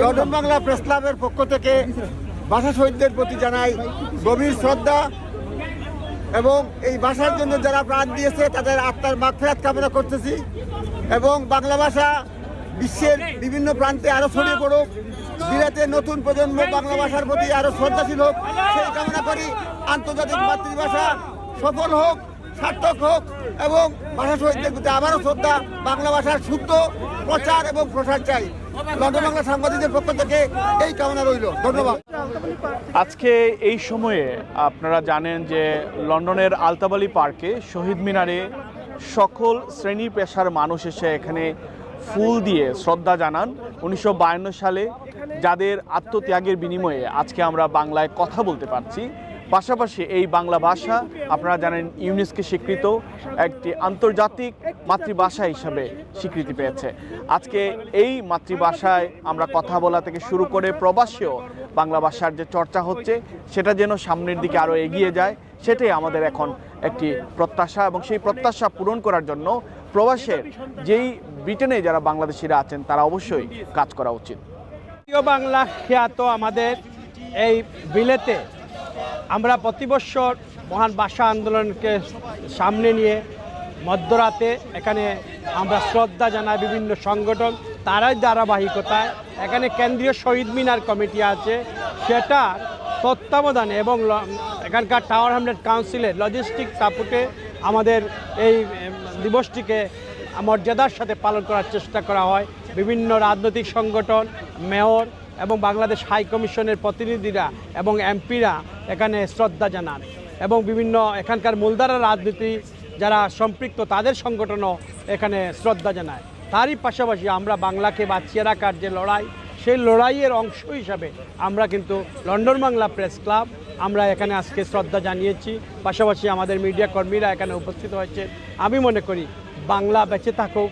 London Bangla press ক্লাবের পক্ষ থেকে ভাষা শহীদদের প্রতি জানাই গভীর শ্রদ্ধা এবং এই ভাষার জন্য যারা প্রাণ দিয়েছে তাদের আত্মার মাগফিরাত কামনা করতেছি এবং বাংলা ভাষা বিশ্বের বিভিন্ন প্রান্তে আরও ছড়িয়ে পড়ুক, বিরাটের নতুন প্রজন্ম বাংলা ভাষার প্রতি আরও শ্রদ্ধাশীল হোক সেই কামনা করি। আন্তর্জাতিক মাতৃভাষা সফল হোক, সার্থক হোক এবং ভাষা শহীদদের প্রতি আবারও শ্রদ্ধা। বাংলা ভাষার শুদ্ধ প্রচার এবং প্রসার চাই। লন্ডন বাংলা সাংবাদিকদের পক্ষ থেকে এই কামনা রইল। ধন্যবাদ। আজকে এই সময়ে আপনারা জানেন যে লন্ডনের আলতাবালি পার্কে শহীদ মিনারে সকল শ্রেণী পেশার মানুষ এসে এখানে ফুল দিয়ে শ্রদ্ধা জানান 1952 সালে যাদের আত্মত্যাগের বিনিময়ে আজকে আমরা বাংলায় কথা বলতে পারছি। পাশাপাশি এই বাংলা ভাষা আপনারা জানেন ইউনেস্কো স্বীকৃত একটি আন্তর্জাতিক মাতৃভাষা হিসাবে স্বীকৃতি পেয়েছে। আজকে এই মাতৃভাষায় আমরা কথা বলা থেকে শুরু করে প্রবাসেও বাংলা ভাষার যে চর্চা হচ্ছে সেটা যেন সামনের দিকে আরও এগিয়ে যায়, সেটাই আমাদের এখন একটি প্রত্যাশা এবং সেই প্রত্যাশা পূরণ করার জন্য প্রবাসের যেই ব্রিটেনে যারা বাংলাদেশিরা আছেন তারা অবশ্যই কাজ করা উচিত। বাংলা খ্যাত আমাদের এই বিলেতে আমরা প্রতি বছর মহান ভাষা আন্দোলনকে সামনে নিয়ে মধ্যরাতে এখানে আমরা শ্রদ্ধা জানাই বিভিন্ন সংগঠন, তারাই ধারাবাহিকতায় এখানে কেন্দ্রীয় শহীদ মিনার কমিটি আছে, সেটার তত্ত্বাবধানে এবং এখানকার টাওয়ার হ্যামলেট কাউন্সিলের লজিস্টিক সাপোর্টে আমাদের এই দিবসটিকে মর্যাদার সাথে পালন করার চেষ্টা করা হয়। বিভিন্ন রাজনৈতিক সংগঠন, মেয়র এবং বাংলাদেশ হাই কমিশনের প্রতিনিধিরা এবং এমপিরা এখানে শ্রদ্ধা জানান এবং বিভিন্ন এখানকার মূলধারা রাজনীতি যারা সম্পৃক্ত তাদের সংগঠনও এখানে শ্রদ্ধা জানায়। তারই পাশাপাশি আমরা বাংলাকে বাঁচিয়ে রাখার যে লড়াই, সেই লড়াইয়ের অংশ হিসাবে আমরা কিন্তু লন্ডন বাংলা প্রেস ক্লাব আমরা এখানে আজকে শ্রদ্ধা জানিয়েছি। পাশাপাশি আমাদের মিডিয়া কর্মীরা এখানে উপস্থিত হয়েছে। আমি মনে করি বাংলা বেঁচে থাকুক,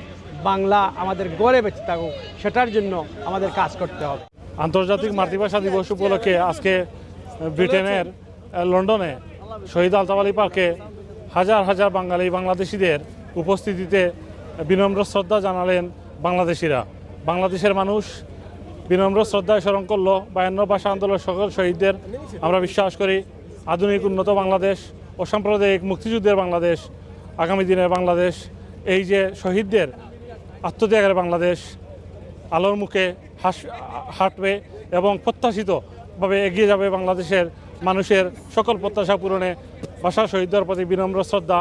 বাংলা আমাদের গড়ে বেঁচে থাকুক, সেটার জন্য আমাদের কাজ করতে হবে। আন্তর্জাতিক মাতৃভাষা দিবস উপলক্ষে আজকে ব্রিটেনের লন্ডনে শহীদ আলতাবালি পার্কে হাজার হাজার বাঙালি বাংলাদেশিদের উপস্থিতিতে বিনম্র শ্রদ্ধা জানালেন বাংলাদেশিরা। বাংলাদেশের মানুষ বিনম্র শ্রদ্ধায় স্মরণ করল 52 ভাষা আন্দোলনের সকল শহীদদের। আমরা বিশ্বাস করি আধুনিক উন্নত বাংলাদেশ, অসাম্প্রদায়িক মুক্তিযুদ্ধের বাংলাদেশ, আগামী দিনের বাংলাদেশ, এই যে শহীদদের আত্মত্যাগের বাংলাদেশ আলোর মুখে হাঁটবে এবং প্রত্যাশিতভাবে এগিয়ে যাবে। বাংলাদেশের মানুষের সকল প্রত্যাশা পূরণে ভাষা শহীদদের প্রতি বিনম্র শ্রদ্ধা